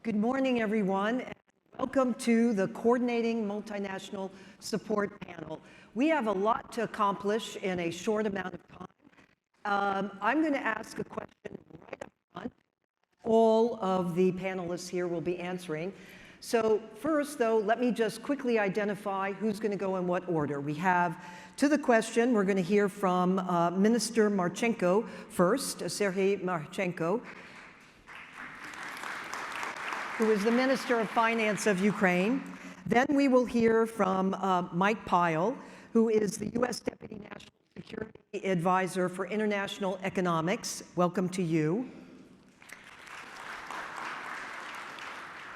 Good morning, everyone, and welcome to the Coordinating Multinational Support Panel. We have a lot to accomplish in a short amount of time. I'm going to ask a question right up front. All of the panelists here will be answering. So first, though, let me just quickly identify who's going to go in what order. We have, to the question, we're going to hear from Minister Marchenko first, Sergei Marchenko, who is the Minister of Finance of Ukraine. Then we will hear from Mike Pyle, who is the U.S. Deputy National Security Advisor for International Economics. Welcome to you.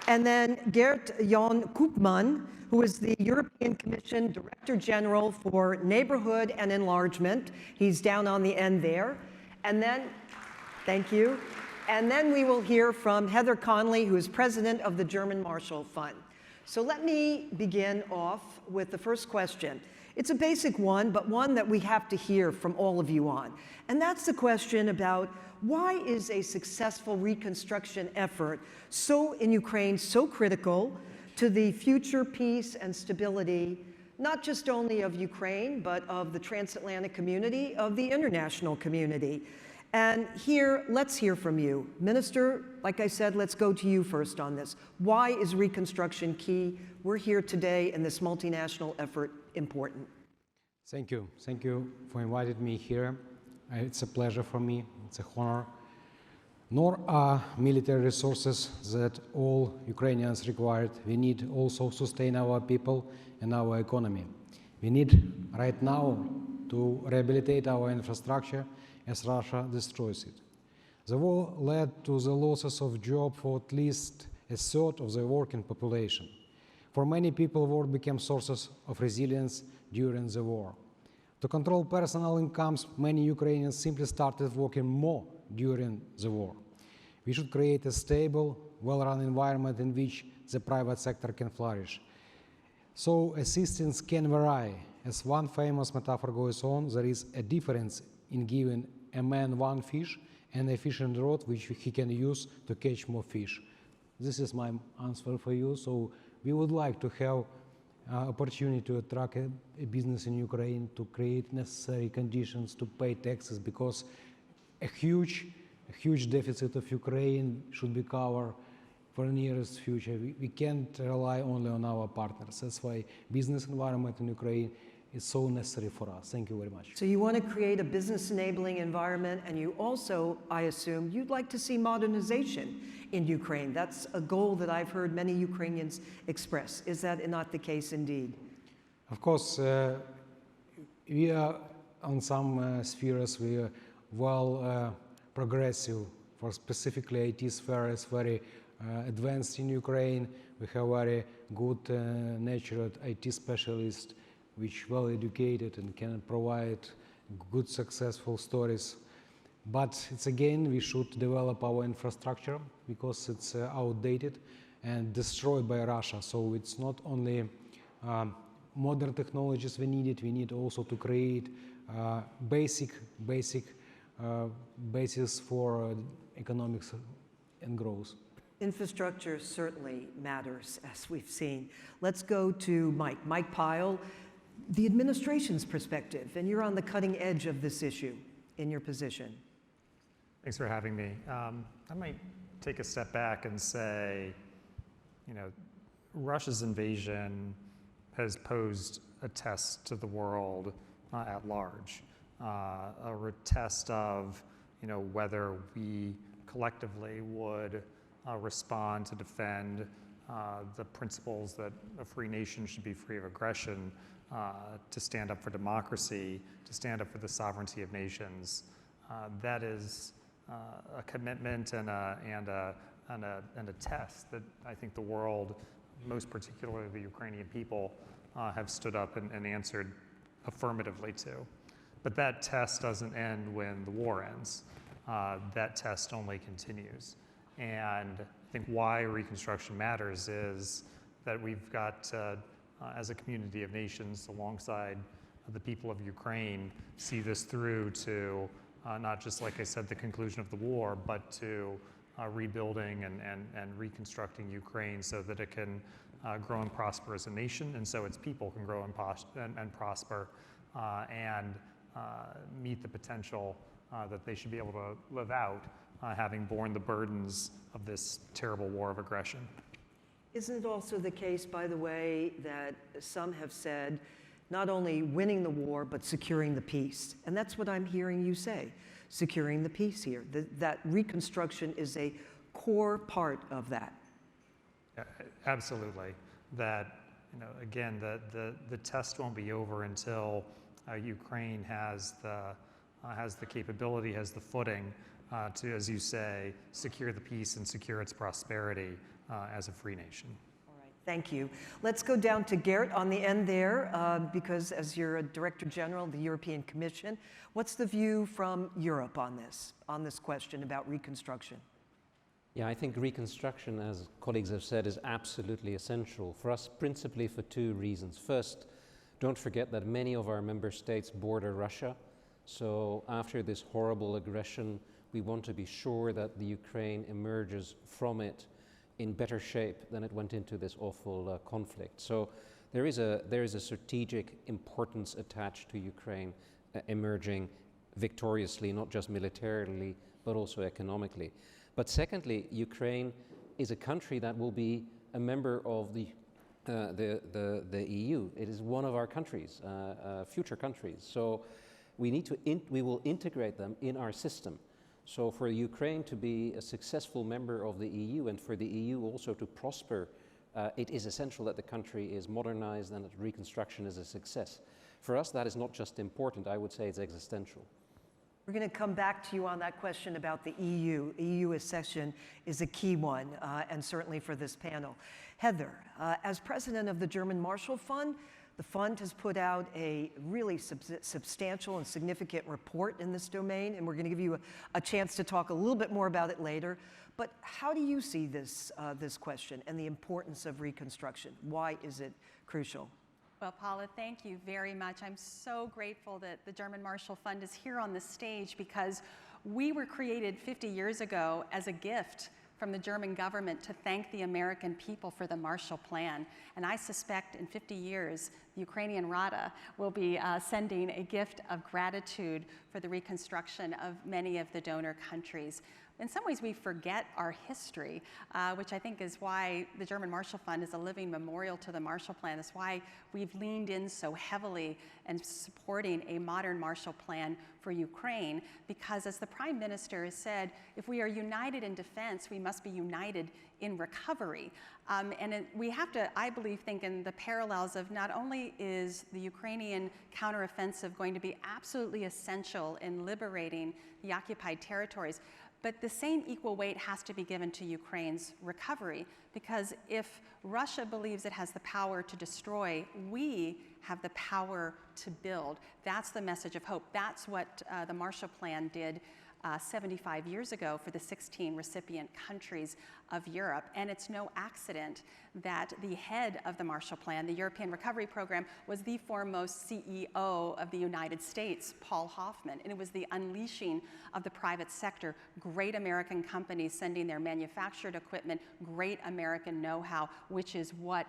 And then Gert Jan Koopman, who is the European Commission Director General for Neighborhood and Enlargement. He's down on the end there. And then, thank you. And then we will hear from Heather Conley, who is president of the German Marshall Fund. So let me begin off with the first question. It's a basic one, but one that we have to hear from all of you on. And that's the question about why is a successful reconstruction effort in Ukraine so critical to the future peace and stability, not just only of Ukraine, but of the transatlantic community, of the international community. And here, let's hear from you. Minister, like I said, let's go to you first on this. Why is reconstruction key? We're here today, and this multinational effort important. Thank you. Thank you for inviting me here. It's a pleasure for me. It's a honor. Nor are military resources that all Ukrainians required. We need also sustain our people and our economy. We need right now to rehabilitate our infrastructure as Russia destroys it. The war led to the losses of jobs for at least a third of the working population. For many people, work became sources of resilience during the war. To control personal incomes, many Ukrainians simply started working more during the war. We should create a stable, well-run environment in which the private sector can flourish. So assistance can vary. As one famous metaphor goes on, there is a difference in giving a man one fish and a fishing rod which he can use to catch more fish. This is my answer for you. So we would like to have opportunity to attract a business in Ukraine, to create necessary conditions to pay taxes, because a huge deficit of Ukraine should be covered for the nearest future. We can't rely only on our partners. That's why business environment in Ukraine is so necessary for us. Thank you very much. So you want to create a business enabling environment, and you also, I assume, you'd like to see modernization in Ukraine. That's a goal that I've heard many Ukrainians express. Is that not the case indeed? Of course, we are on some spheres, we are well progressive. For specifically IT sphere is very advanced in Ukraine. We have very good natural IT specialists, which well educated and can provide good successful stories. But it's again, we should develop our infrastructure because it's outdated and destroyed by Russia. So it's not only modern technologies we need also to create basic basis for economics and growth. Infrastructure certainly matters, as we've seen. Let's go to Mike Pyle. The administration's perspective, and you're on the cutting edge of this issue in your position. Thanks for having me. I might take a step back and say, Russia's invasion has posed a test to the world at large, a test of, whether we collectively would respond to defend the principles that a free nation should be free of aggression, to stand up for democracy, to stand up for the sovereignty of nations. That is a commitment and a test that I think the world, most particularly the Ukrainian people, have stood up and answered affirmatively to. But that test doesn't end when the war ends. That test only continues. And I think why reconstruction matters is that we've got as a community of nations alongside the people of Ukraine, see this through to not just, like I said, the conclusion of the war, but to rebuilding and reconstructing Ukraine so that it can grow and prosper as a nation, and so its people can grow and prosper and meet the potential that they should be able to live out, having borne the burdens of this terrible war of aggression. Isn't it also the case, by the way, that some have said not only winning the war, but securing the peace? And that's what I'm hearing you say, securing the peace here. That reconstruction is a core part of that. Yeah, absolutely. That, again, the test won't be over until Ukraine has the capability, has the footing to, as you say, secure the peace and secure its prosperity as a free nation. All right, thank you. Let's go down to Geert on the end there, because as you're a Director General of the European Commission, what's the view from Europe on this question about reconstruction? Yeah, I think reconstruction, as colleagues have said, is absolutely essential for us, principally for two reasons. First, don't forget that many of our member states border Russia. So after this horrible aggression, we want to be sure that the Ukraine emerges from it in better shape than it went into this awful conflict. So there is a strategic importance attached to Ukraine emerging victoriously, not just militarily, but also economically. But secondly, Ukraine is a country that will be a member of the EU. It is one of our countries, future countries. So we will integrate them in our system. So for Ukraine to be a successful member of the EU and for the EU also to prosper, it is essential that the country is modernized and that reconstruction is a success. For us, that is not just important, I would say it's existential. We're going to come back to you on that question about the EU. EU accession is a key one, and certainly for this panel. Heather, as president of the German Marshall Fund, the fund has put out a really substantial and significant report in this domain, and we're going to give you a chance to talk a little bit more about it later. But how do you see this question and the importance of reconstruction? Why is it crucial? Well, Paula, thank you very much. I'm so grateful that the German Marshall Fund is here on the stage because we were created 50 years ago as a gift from the German government to thank the American people for the Marshall Plan. And I suspect in 50 years, the Ukrainian Rada will be sending a gift of gratitude for the reconstruction of many of the donor countries. In some ways, we forget our history, which I think is why the German Marshall Fund is a living memorial to the Marshall Plan. That's why we've leaned in so heavily in supporting a modern Marshall Plan for Ukraine, because as the Prime Minister has said, if we are united in defense, we must be united in recovery. We have to, I believe, think in the parallels of not only is the Ukrainian counteroffensive going to be absolutely essential in liberating the occupied territories, but the same equal weight has to be given to Ukraine's recovery, because if Russia believes it has the power to destroy, we have the power to build. That's the message of hope. That's what the Marshall Plan did 75 years ago for the 16 recipient countries of Europe. And it's no accident that the head of the Marshall Plan, the European Recovery Program, was the foremost CEO of the United States, Paul Hoffman. And it was the unleashing of the private sector, great American companies sending their manufactured equipment, great American know-how, which is what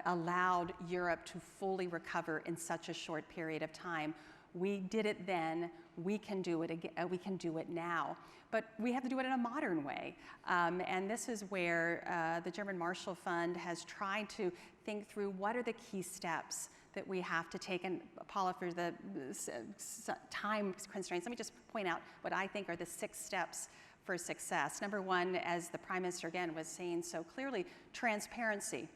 allowed Europe to fully recover in such a short period of time. We did it then, we can do it again, we can do it now. But we have to do it in a modern way. And this is where the German Marshall Fund has tried to think through what are the key steps that we have to take. And Paula, for the time constraints, let me just point out what I think are the 6 steps for success. Number 1, as the Prime Minister again was saying so clearly, transparency.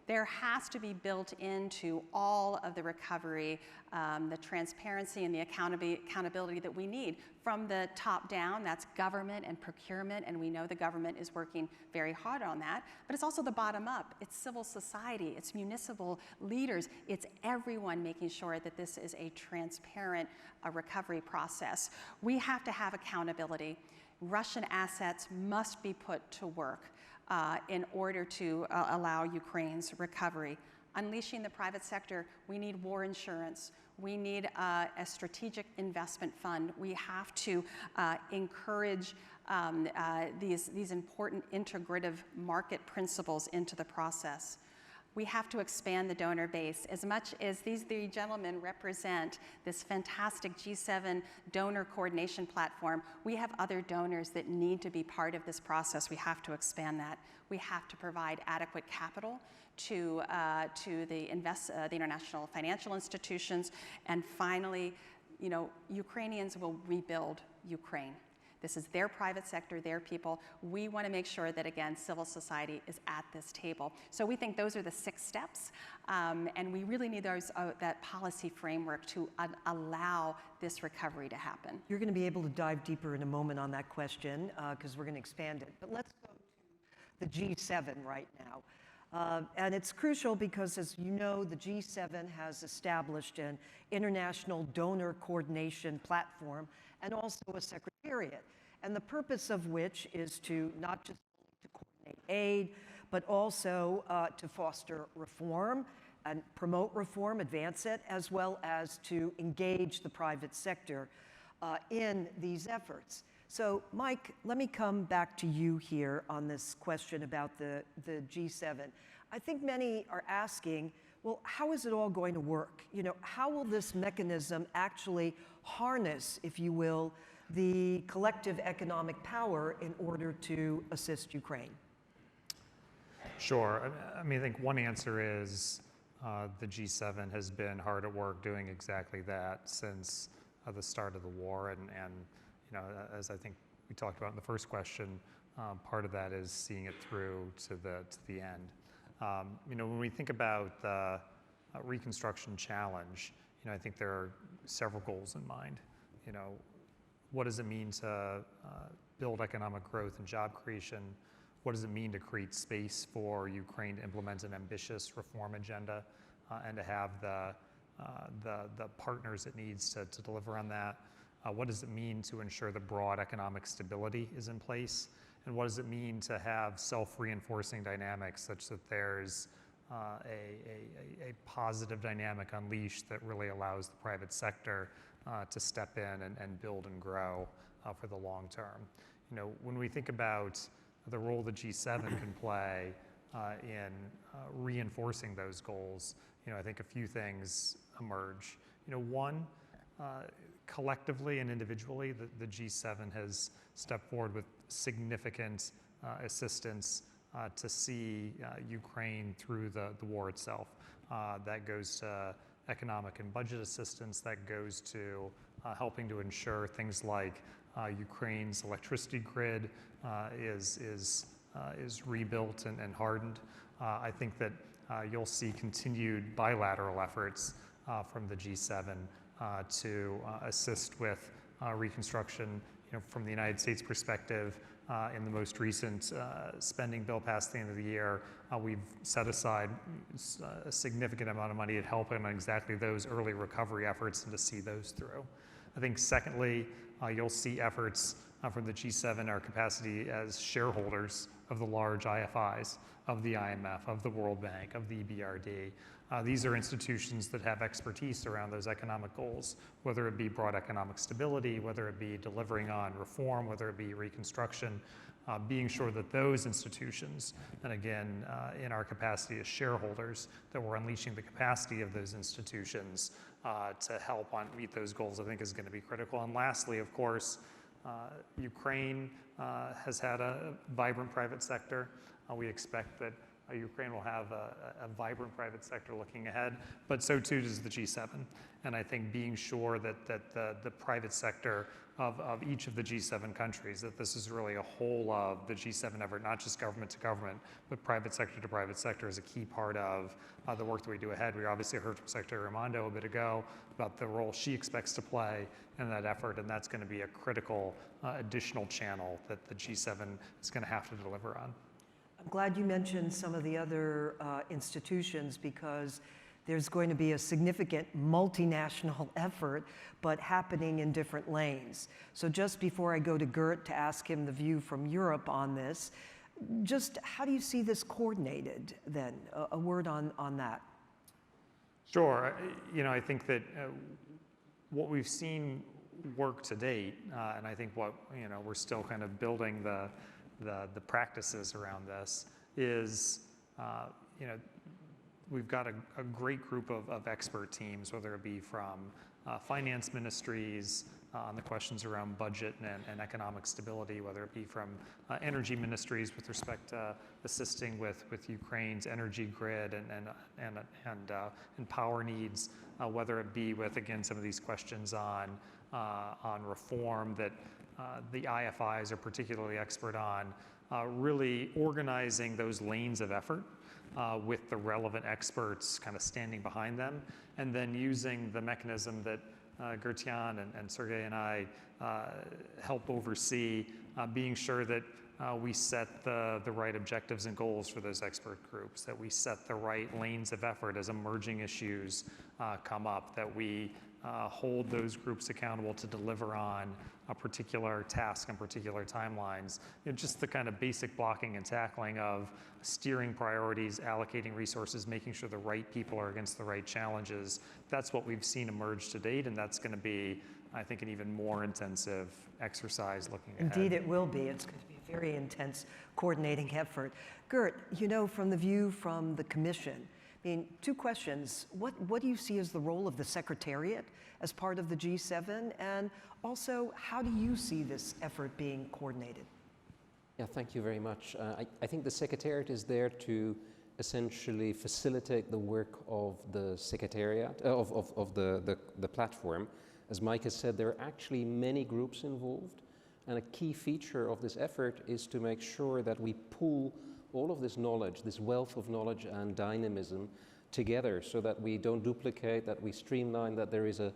There has to be built into all of the recovery, the transparency and the accountability that we need. From the top down, that's government and procurement, and we know the government is working very hard on that. But it's also the bottom up. It's civil society, it's municipal leaders, it's everyone making sure that this is a transparent recovery process. We have to have accountability. Russian assets must be put to work in order to allow Ukraine's recovery. unleashing the private sector, we need war insurance. We need a strategic investment fund. We have to encourage these important integrative market principles into the process. We have to expand the donor base. As much as these three gentlemen represent this fantastic G7 donor coordination platform, we have other donors that need to be part of this process. We have to expand that. We have to provide adequate capital to the international financial institutions. And finally, you know, Ukrainians will rebuild Ukraine. This is their private sector, their people. We want to make sure that, again, civil society is at this table. So we think those are the 6 steps, and we really need that policy framework to allow this recovery to happen. You're going to be able to dive deeper in a moment on that question because we're going to expand it. But let's go to the G7 right now. And it's crucial because, as you know, the G7 has established an international donor coordination platform and also a secretariat, and the purpose of which is to not just to coordinate aid, but also to foster reform and promote reform, advance it, as well as to engage the private sector in these efforts. So, Mike, let me come back to you here on this question about the G7. I think many are asking, well, how is it all going to work? You know, how will this mechanism actually harness, if you will, the collective economic power in order to assist Ukraine? Sure. I mean, I think one answer is the G7 has been hard at work doing exactly that since the start of the war. And you know, as I think we talked about in the first question, part of that is seeing it through to the end. You know, when we think about the reconstruction challenge, you know, I think there are several goals in mind. You know, what does it mean to build economic growth and job creation? What does it mean to create space for Ukraine to implement an ambitious reform agenda and to have the partners it needs to deliver on that? What does it mean to ensure the broad economic stability is in place? And what does it mean to have self-reinforcing dynamics such that there's a positive dynamic unleashed that really allows the private sector to step in and build and grow for the long term? You know, when we think about the role the G7 can play in reinforcing those goals, you know, I think a few things emerge. You know, one, collectively and individually, the G7 has stepped forward with significant assistance to see Ukraine through the war itself. That goes to economic and budget assistance, that goes to helping to ensure things like Ukraine's electricity grid is rebuilt and hardened. I think that you'll see continued bilateral efforts from the G7 to assist with reconstruction. You know, from the United States perspective, in the most recent spending bill passed at the end of the year, we've set aside a significant amount of money to help in exactly those early recovery efforts and to see those through. I think secondly, you'll see efforts from the G7, our capacity as shareholders of the large IFIs, of the IMF, of the World Bank, of the EBRD. These are institutions that have expertise around those economic goals, whether it be broad economic stability, whether it be delivering on reform, whether it be reconstruction, being sure that those institutions, and again, in our capacity as shareholders, that we're unleashing the capacity of those institutions to help meet those goals, I think is going to be critical. And lastly, of course, Ukraine has had a vibrant private sector. We expect that Ukraine will have a vibrant private sector looking ahead, but so too does the G7. And I think being sure that the private sector of each of the G7 countries, that this is really a whole of the G7 effort, not just government to government, but private sector to private sector is a key part of the work that we do ahead. We obviously heard from Secretary Raimondo a bit ago about the role she expects to play in that effort, and that's going to be a critical additional channel that the G7 is going to have to deliver on. I'm glad you mentioned some of the other institutions because there's going to be a significant multinational effort, but happening in different lanes. So just before I go to Gert to ask him the view from Europe on this, just how do you see this coordinated then? A word on that. Sure. I think that what we've seen work to date, and I think what we're still kind of building the practices around this is, we've got a great group of expert teams, whether it be from finance ministries on the questions around budget and economic stability, whether it be from energy ministries with respect to assisting with Ukraine's energy grid and power needs, whether it be with, again, some of these questions on reform that the IFIs are particularly expert on, really organizing those lanes of effort with the relevant experts kind of standing behind them, and then using the mechanism that Gert-Jan and Sergey and I help oversee, being sure that we set the right objectives and goals for those expert groups, that we set the right lanes of effort as emerging issues come up, that we hold those groups accountable to deliver on a particular task and particular timelines. Just the kind of basic blocking and tackling of steering priorities, allocating resources, making sure the right people are against the right challenges. That's what we've seen emerge to date, and that's going to be, I think, an even more intensive exercise looking ahead. Indeed, it will be. It's going to be a very intense coordinating effort. Gert, from the view from the Commission, I mean, two questions. What do you see as the role of the Secretariat as part of the G7? And also, how do you see this effort being coordinated? Yeah, thank you very much. I think the Secretariat is there to essentially facilitate the work of the Secretariat, of the platform. As Mike has said, there are actually many groups involved, and a key feature of this effort is to make sure that we pool all of this knowledge, this wealth of knowledge and dynamism together, so that we don't duplicate, that we streamline, that there is a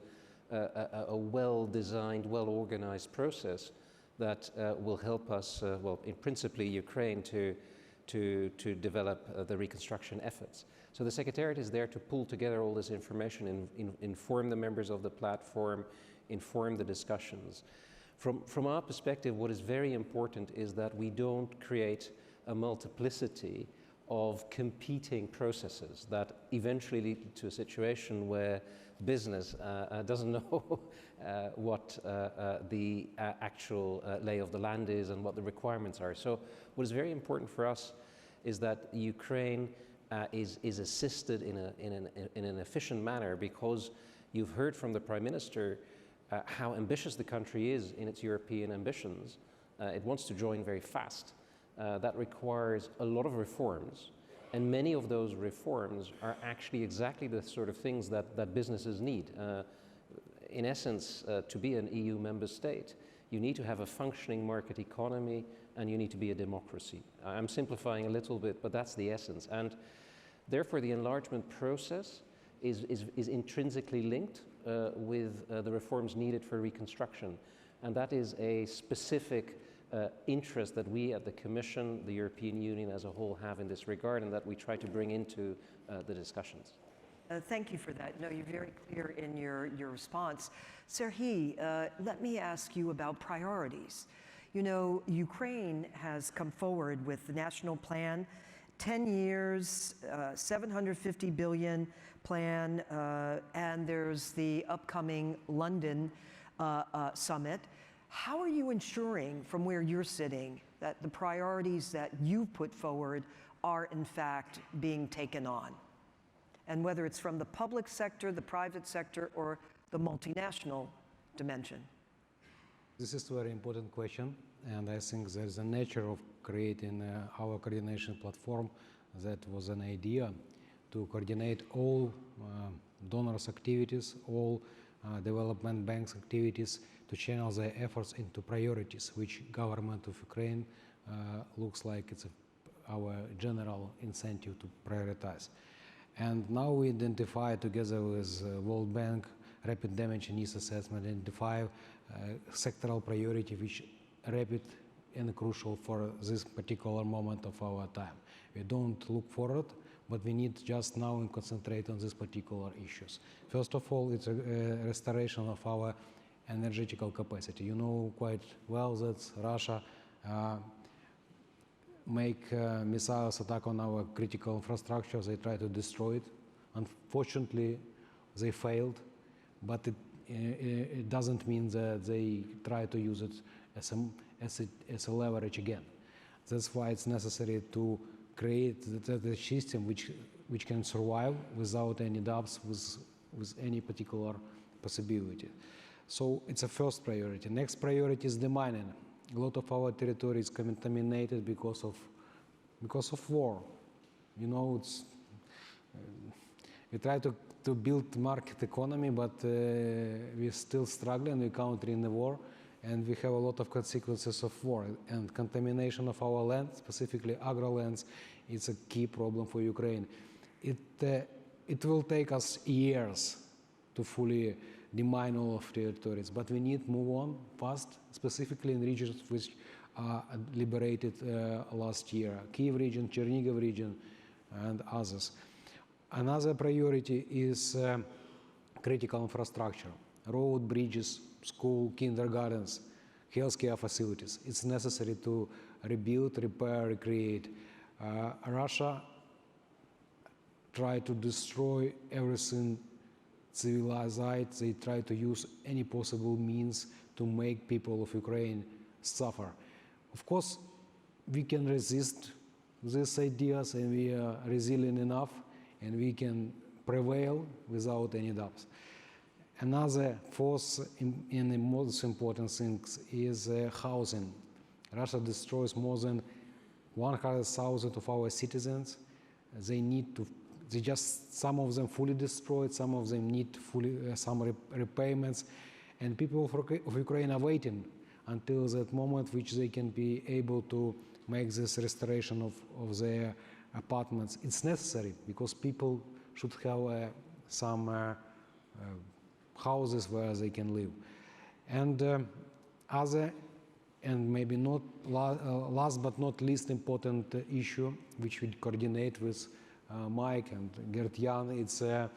well-designed, well-organized process that will help us, in principally Ukraine, to develop the reconstruction efforts. So the Secretariat is there to pull together all this information, inform the members of the platform, inform the discussions. From our perspective, what is very important is that we don't create a multiplicity of competing processes that eventually lead to a situation where business doesn't know what the actual lay of the land is and what the requirements are. So what is very important for us is that Ukraine is assisted in an efficient manner, because you've heard from the Prime Minister how ambitious the country is in its European ambitions. It wants to join very fast. That requires a lot of reforms, and many of those reforms are actually exactly the sort of things that businesses need. In essence, to be an EU member state, you need to have a functioning market economy, and you need to be a democracy. I'm simplifying a little bit, but that's the essence. And therefore, the enlargement process is intrinsically linked with the reforms needed for reconstruction. And that is a specific interest that we at the Commission, the European Union as a whole, have in this regard, and that we try to bring into the discussions. Thank you for that. No, you're very clear in your response. Serhiy, let me ask you about priorities. Ukraine has come forward with the national plan, 10 years, 750 billion plan, and there's the upcoming London summit. How are you ensuring, from where you're sitting, that the priorities that you've put forward are in fact being taken on? And whether it's from the public sector, the private sector, or the multinational dimension? This is a very important question, and I think there's a nature of creating our coordination platform. That was an idea to coordinate all donors' activities, all development banks' activities, to channel their efforts into priorities, which government of Ukraine looks like it's our general incentive to prioritize. And now we identify, together with World Bank, rapid damage and needs assessment, identify sectoral priority which rapid and crucial for this particular moment of our time. We don't look forward, but we need just now and concentrate on these particular issues. First of all, it's a restoration of our energetical capacity. You know quite well that Russia make missiles attack on our critical infrastructure. They try to destroy it. Unfortunately, they failed, but it doesn't mean that they try to use it as a leverage again. That's why it's necessary to create the system which can survive without any doubts, with any particular possibility. So it's a first priority. Next priority is demining. A lot of our territory is contaminated because of war. You know, we try to build market economy, but we're still struggling. We're country in the war, and we have a lot of consequences of war. And contamination of our land, specifically agro-lands, is a key problem for Ukraine. It will take us years to fully demine all of territories, but we need to move on fast, specifically in regions which are liberated last year, Kyiv region, Chernihiv region, and others. Another priority is critical infrastructure, road, bridges, school, kindergartens, healthcare facilities. It's necessary to rebuild, repair, recreate. Russia tried to destroy everything civilized. They try to use any possible means to make people of Ukraine suffer. Of course, we can resist these ideas, and we are resilient enough, and we can prevail without any doubts. Another force in the most important things is housing. Russia destroys more than 100,000 of our citizens. Some of them fully destroyed, some of them need some repayments, and people of Ukraine are waiting until that moment which they can be able to make this restoration of their apartments. It's necessary because people should have some houses where they can live. And and maybe not last but not least important issue, which we coordinate with Mike and Gert-Jan, it's a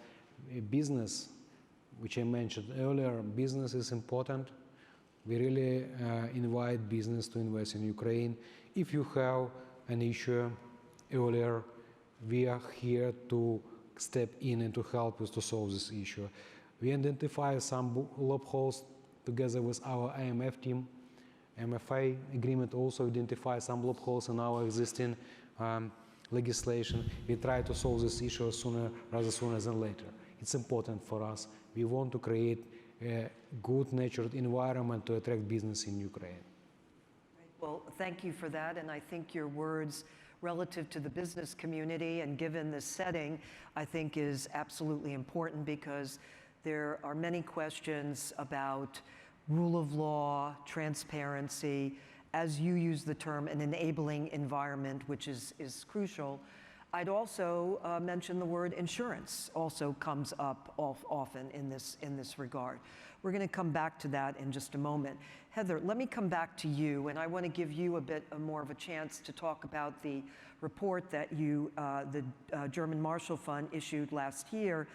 business, which I mentioned earlier. Business is important. We really invite business to invest in Ukraine. If you have an issue earlier, we are here to step in and to help us to solve this issue. We identify some loopholes together with our IMF team. MFA agreement also identifies some loopholes in our existing legislation. We try to solve this issue rather sooner than later. It's important for us. We want to create a good-natured environment to attract business in Ukraine. Well, thank you for that, and I think your words relative to the business community and given the setting, I think is absolutely important, because there are many questions about rule of law, transparency, as you use the term, an enabling environment, which is crucial. I'd also mention the word insurance also comes up often in this regard. We're going to come back to that in just a moment. Heather, let me come back to you, and I want to give you a bit more of a chance to talk about the report that the German Marshall Fund issued last year,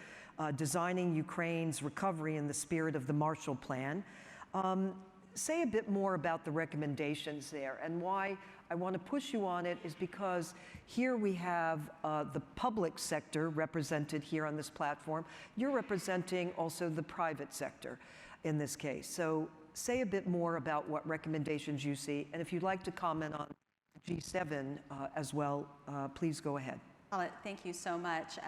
Designing Ukraine's Recovery in the Spirit of the Marshall Plan. Say a bit more about the recommendations there, and why I want to push you on it is because here we have the public sector represented here on this platform. You're representing also the private sector in this case. So say a bit more about what recommendations you see, and if you'd like to comment on G7 as well, please go ahead. Thank you so much.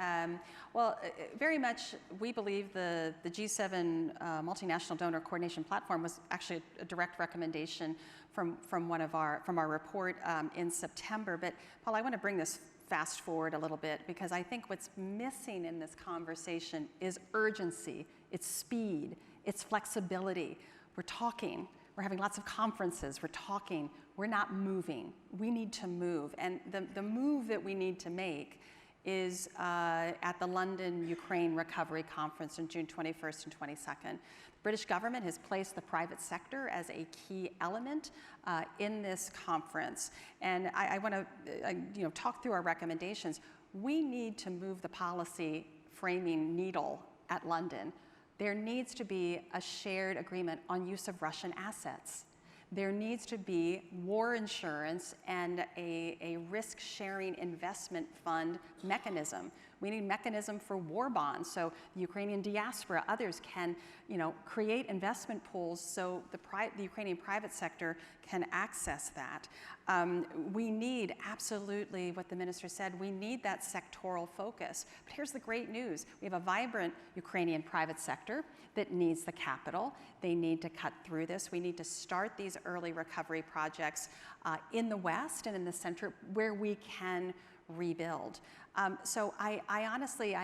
Very much we believe the G7 Multinational Donor Coordination Platform was actually a direct recommendation from our report in September. But Paul, I want to bring this fast forward a little bit, because I think what's missing in this conversation is urgency, it's speed, it's flexibility. We're talking, we're having lots of conferences, we're talking, we're not moving. We need to move, and the move that we need to make is at the London Ukraine Recovery Conference on June 21st and 22nd. The British government has placed the private sector as a key element in this conference, and I want to talk through our recommendations. We need to move the policy framing needle at London. There needs to be a shared agreement on use of Russian assets. There needs to be war insurance and a risk-sharing investment fund mechanism We need mechanism for war bonds, so the Ukrainian diaspora, others can, create investment pools so the Ukrainian private sector can access that. We need, absolutely what the minister said, we need that sectoral focus. But here's the great news. We have a vibrant Ukrainian private sector that needs the capital. They need to cut through this. We need to start these early recovery projects in the West and in the center where we can rebuild. So I honestly,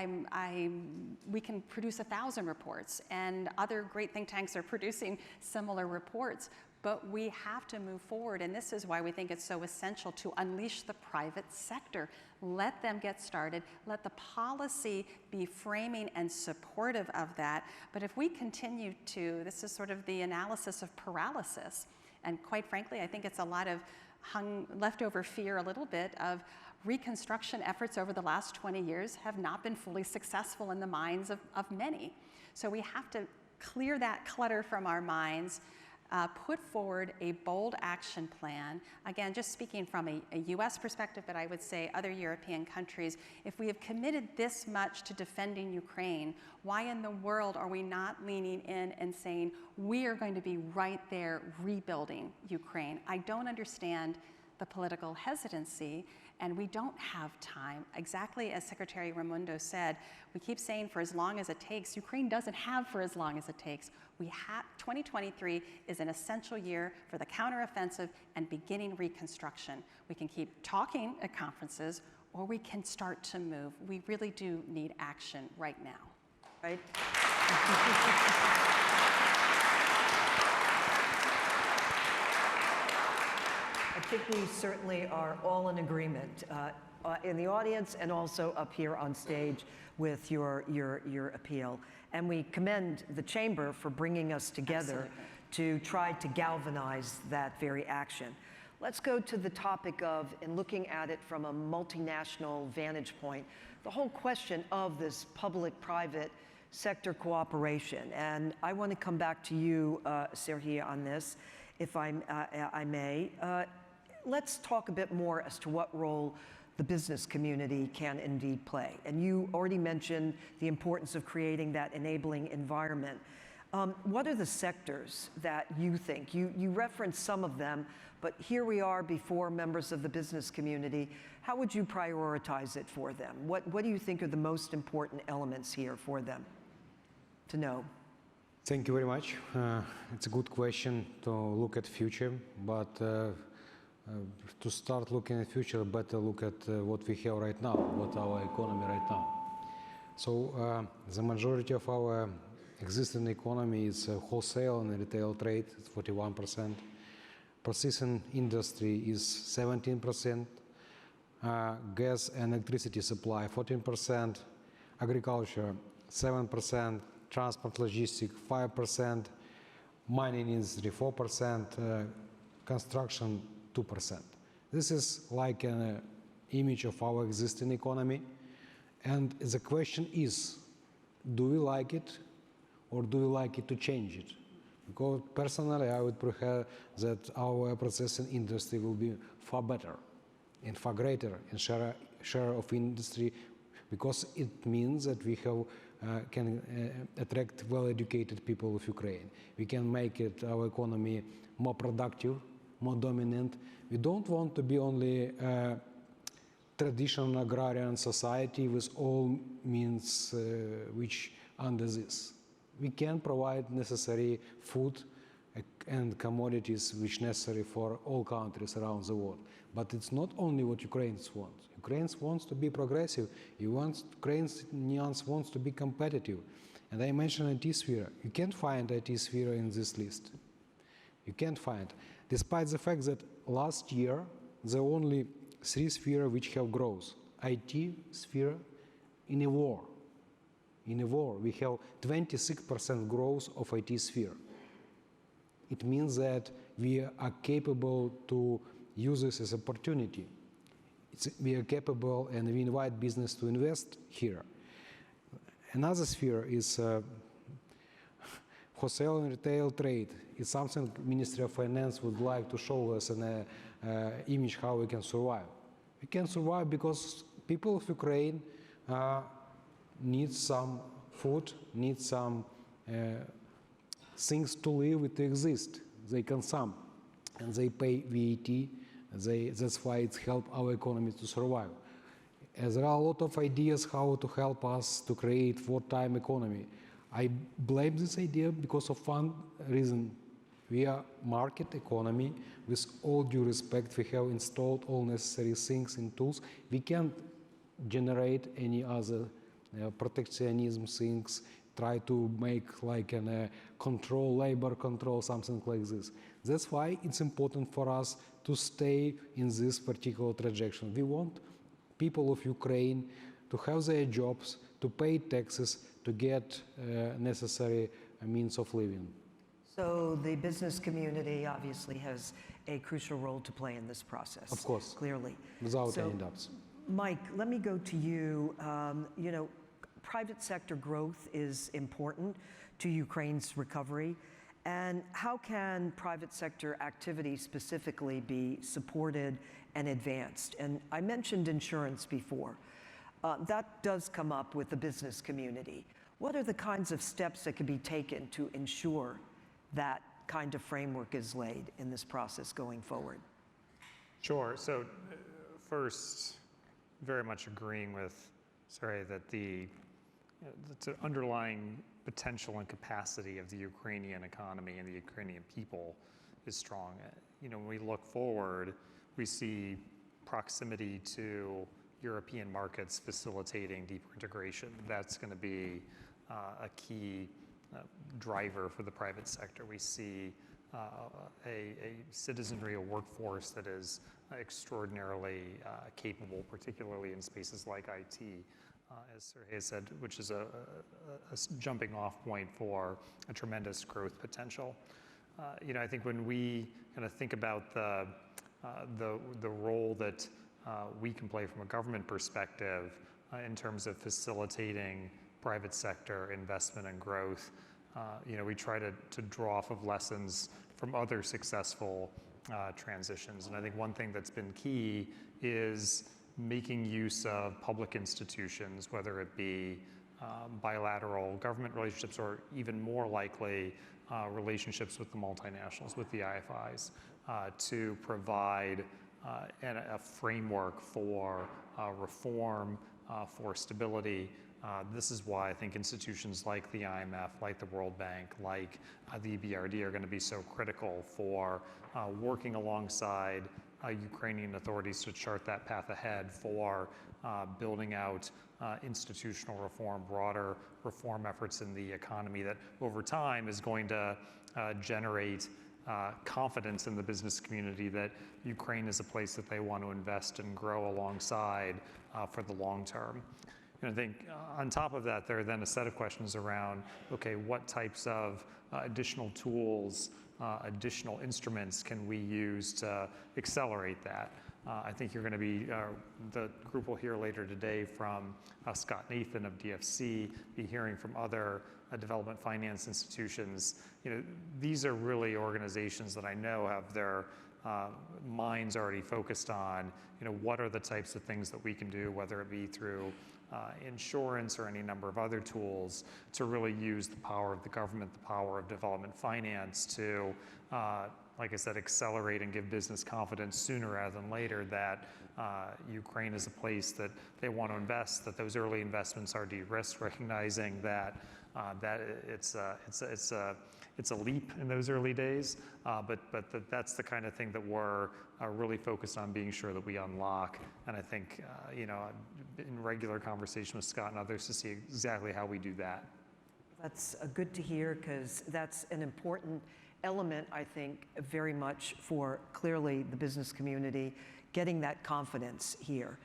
we can produce 1,000 reports, and other great think tanks are producing similar reports, but we have to move forward, and this is why we think it's so essential to unleash the private sector. Let them get started, let the policy be framing and supportive of that, but if we continue to, this is sort of the analysis of paralysis, and quite frankly, I think it's a lot of leftover fear a little bit of reconstruction efforts over the last 20 years have not been fully successful in the minds of many. So we have to clear that clutter from our minds, put forward a bold action plan. Again, just speaking from a US perspective, but I would say other European countries, if we have committed this much to defending Ukraine, why in the world are we not leaning in and saying, we are going to be right there rebuilding Ukraine? I don't understand the political hesitancy, and we don't have time. Exactly as Secretary Raimondo said, we keep saying for as long as it takes. Ukraine doesn't have for as long as it takes. 2023 is an essential year for the counteroffensive and beginning reconstruction. We can keep talking at conferences, or we can start to move. We really do need action right now. Right? I think we certainly are all in agreement in the audience and also up here on stage with your appeal. And we commend the Chamber for bringing us together to try to galvanize that very action. Let's go to the topic of, and looking at it from a multinational vantage point, the whole question of this public-private sector cooperation. And I want to come back to you, Serhiy, on this, if I may. Let's talk a bit more as to what role the business community can indeed play. And you already mentioned the importance of creating that enabling environment. What are the sectors that you think? You referenced some of them, but here we are before members of the business community. How would you prioritize it for them? What do you think are the most important elements here for them to know? Thank you very much. It's a good question to look at future, but to start looking at future, better look at what we have right now, what our economy right now. So the majority of our existing economy is wholesale and retail trade, it's 41%. Processing industry is 17%. Gas and electricity supply 14%. Agriculture 7%. Transport logistics 5%. Mining industry 4%. Construction 2%. This is like an image of our existing economy. And the question is, do we like it or do we like it to change it? Because personally, I would prefer that our processing industry will be far better and far greater in share of industry, because it means that we can attract well-educated people of Ukraine. We can make our economy more productive, more dominant. We don't want to be only a traditional agrarian society with all means which under this. We can provide necessary food and commodities which necessary for all countries around the world. But it's not only what Ukrainians want. Ukrainians wants to be progressive. Ukrainians wants to be competitive. And I mentioned IT sphere. You can't find IT sphere in this list. You can't find. Despite the fact that last year, there are only 3 spheres which have growth. IT sphere in a war. In a war, we have 26% growth of IT sphere. It means that we are capable to use this as opportunity. We are capable and we invite business to invest here. Another sphere is wholesale and retail trade. It's something Ministry of Finance would like to show us an image how we can survive. We can survive because people of Ukraine needs some food, needs some things to live, to exist. They consume, and they pay VAT. That's why it's help our economy to survive. There are a lot of ideas how to help us to create wartime economy. I blame this idea because of one reason. We are market economy. With all due respect, we have installed all necessary things and tools. We can't generate any other protectionism things, try to make like a control, labor control, something like this. That's why it's important for us to stay in this particular trajectory. We want people of Ukraine to have their jobs, to pay taxes, to get necessary means of living. So the business community obviously has a crucial role to play in this process. Of course. Clearly. Without So, any doubts. Mike, let me go to you. You know, private sector growth is important to Ukraine's recovery. And how can private sector activity specifically be supported and advanced? And I mentioned insurance before. That does come up with the business community. What are the kinds of steps that can be taken to ensure that kind of framework is laid in this process going forward? Sure. So first, very much agreeing with Sergey that the underlying potential and capacity of the Ukrainian economy and the Ukrainian people is strong. You know, when we look forward, we see proximity to European markets facilitating deeper integration. That's going to be a key driver for the private sector. We see a citizenry, a workforce that is extraordinarily capable, particularly in spaces like IT, as Sergey said, which is a jumping off point for a tremendous growth potential. You know, I think when we kind of think about the role that we can play from a government perspective in terms of facilitating private sector investment and growth, you know, we try to draw off of lessons from other successful transitions. And I think one thing that's been key is making use of public institutions, whether it be bilateral government relationships or even more likely relationships with the multinationals, with the IFIs, to provide a framework for reform, for stability. This is why I think institutions like the IMF, like the World Bank, like the EBRD are going to be so critical for working alongside Ukrainian authorities to chart that path ahead for building out institutional reform, broader reform efforts in the economy that over time is going to generate confidence in the business community that Ukraine is a place that they want to invest and grow alongside for the long term. And I think on top of that, there are then a set of questions around, okay, what types of additional tools, additional instruments can we use to accelerate that? I think you're going to be, the group will hear later today from Scott Nathan of DFC, be hearing from other development finance institutions. You know, these are really organizations that I know have their minds already focused on, you know, what are the types of things that we can do, whether it be through insurance or any number of other tools to really use the power of the government, the power of development finance to, like I said, accelerate and give business confidence sooner rather than later that Ukraine is a place that they want to invest, that those early investments are de-risked, recognizing that it's a leap in those early days, but that's the kind of thing that we're really focused on being sure that we unlock. And I think, you know, in regular conversation with Scott and others to see exactly how we do that. That's good to hear, because that's an important element, I think, very much for clearly the business community, getting that confidence here.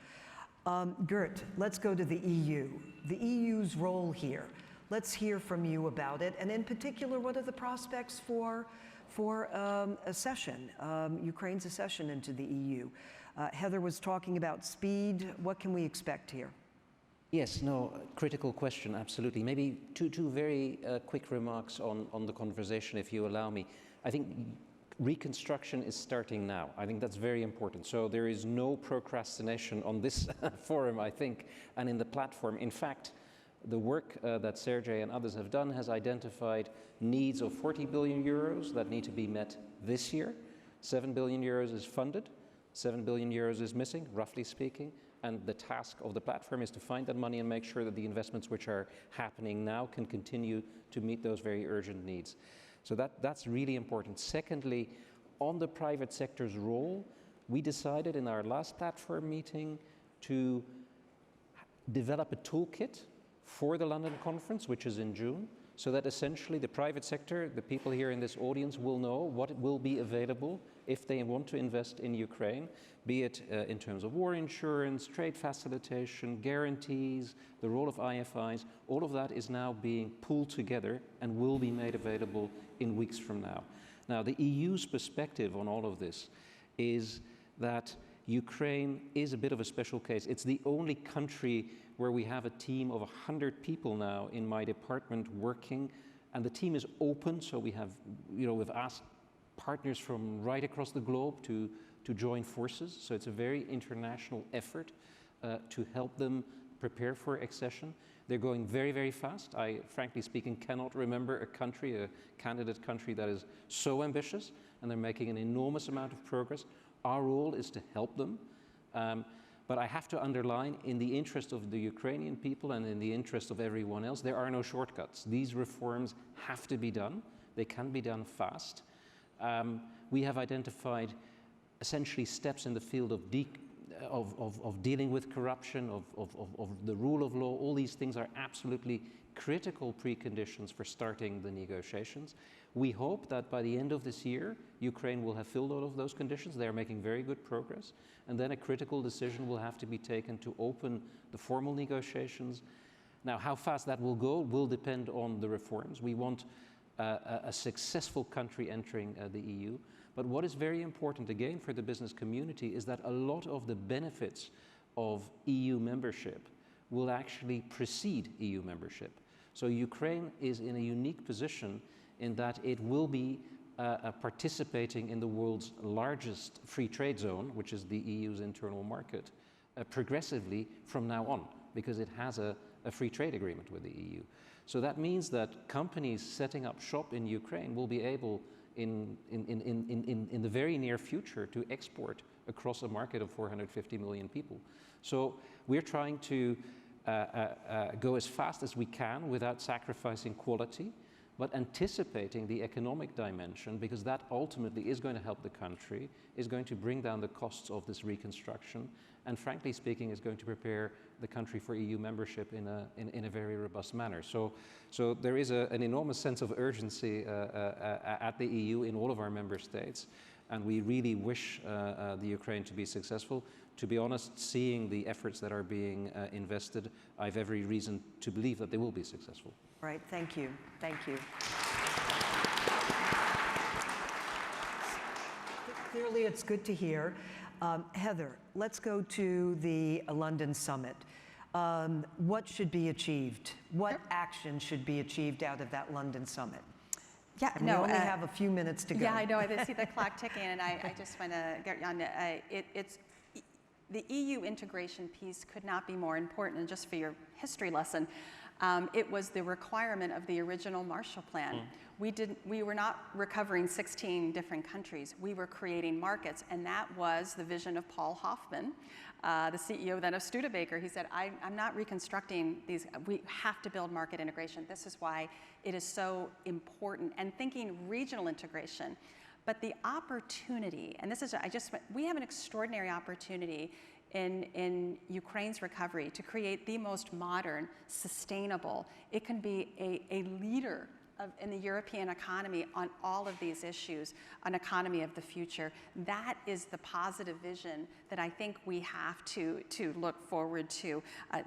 Gert, let's go to the EU. The EU's role here. Let's hear from you about it, and in particular, what are the prospects for accession, Ukraine's accession into the EU? Heather was talking about speed. What can we expect here? Yes, no, critical question, absolutely. Maybe two very quick remarks on the conversation, if you allow me. I think reconstruction is starting now. I think that's very important. So there is no procrastination on this forum, I think, and in the platform. In fact, the work that Sergey and others have done has identified needs of 40 billion euros that need to be met this year. 7 billion euros is funded, 7 billion euros is missing, roughly speaking, and the task of the platform is to find that money and make sure that the investments which are happening now can continue to meet those very urgent needs. So that's really important. Secondly, on the private sector's role, we decided in our last platform meeting to develop a toolkit for the London conference, which is in June, so that essentially the private sector, the people here in this audience, will know what will be available if they want to invest in Ukraine, be it in terms of war insurance, trade facilitation, guarantees, the role of IFIs. All of that is now being pulled together and will be made available in weeks from now. Now, the EU's perspective on all of this is that Ukraine is a bit of a special case. It's the only country where we have a team of 100 people now in my department working, and the team is open, so we have, we've asked partners from right across the globe to join forces, so it's a very international effort to help them prepare for accession. They're going very, very fast. I, frankly speaking, cannot remember a country, a candidate country that is so ambitious, and they're making an enormous amount of progress. Our role is to help them. But I have to underline, in the interest of the Ukrainian people and in the interest of everyone else, there are no shortcuts. These reforms have to be done. They can be done fast. We have identified essentially steps in the field of dealing with corruption, of the rule of law. All these things are absolutely critical preconditions for starting the negotiations. We hope that by the end of this year, Ukraine will have filled all of those conditions. They are making very good progress. And then a critical decision will have to be taken to open the formal negotiations. Now, how fast that will go will depend on the reforms. We want a successful country entering the EU. But what is very important, again, for the business community is that a lot of the benefits of EU membership will actually precede EU membership. So Ukraine is in a unique position in that it will be participating in the world's largest free trade zone, which is the EU's internal market, progressively from now on, because it has a free trade agreement with the EU. So that means that companies setting up shop in Ukraine will be able, in the very near future, to export across a market of 450 million people. So we're trying to go as fast as we can without sacrificing quality, but anticipating the economic dimension, because that ultimately is going to help the country, is going to bring down the costs of this reconstruction, and frankly speaking, is going to prepare the country for EU membership in a very robust manner. So there is an enormous sense of urgency at the EU in all of our member states, and we really wish the Ukraine to be successful. To be honest, seeing the efforts that are being invested, I have every reason to believe that they will be successful. Right, thank you, thank you. Clearly, it's good to hear. Heather, let's go to the London summit. What should be achieved? What action should be achieved out of that London summit? Yeah, and we only have a few minutes to go. Yeah, I know. I see the clock ticking, and I just want to get on. The EU integration piece could not be more important. And just for your history lesson, it was the requirement of the original Marshall Plan. We were not recovering 16 different countries. We were creating markets, and that was the vision of Paul Hoffman, the CEO then of Studebaker. He said, I'm not reconstructing these. We have to build market integration. This is why it is so important. And thinking regional integration. But the opportunity, and this is, we have an extraordinary opportunity in Ukraine's recovery to create the most modern, sustainable. It can be a leader in the European economy on all of these issues, an economy of the future. That is the positive vision that I think we have to look forward to.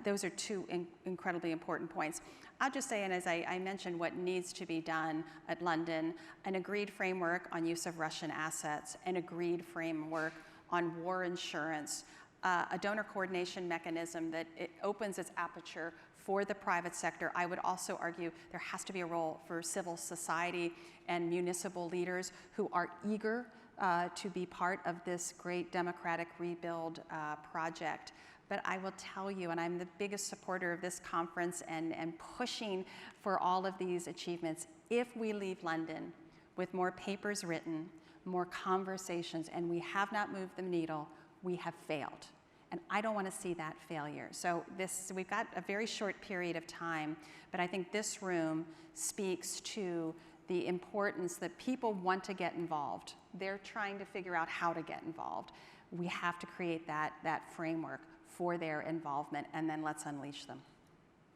Those are two incredibly important points. I'll just say, and as I mentioned, what needs to be done at London, an agreed framework on use of Russian assets, an agreed framework on war insurance, a donor coordination mechanism that it opens its aperture for the private sector. I would also argue there has to be a role for civil society and municipal leaders who are eager to be part of this great democratic rebuild project. But I will tell you, and I'm the biggest supporter of this conference and pushing for all of these achievements, if we leave London with more papers written, more conversations, and we have not moved the needle, we have failed. And I don't want to see that failure. So we've got a very short period of time, but I think this room speaks to the importance that people want to get involved. They're trying to figure out how to get involved. We have to create that framework for their involvement, and then let's unleash them.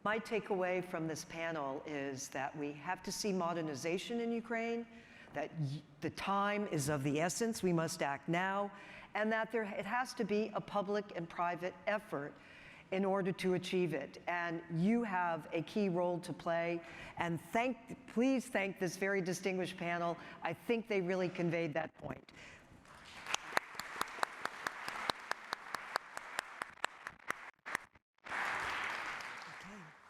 My takeaway from this panel is that we have to see modernization in Ukraine, that the time is of the essence, we must act now, and that it has to be a public and private effort in order to achieve it. And you have a key role to play, and please thank this very distinguished panel. I think they really conveyed that point.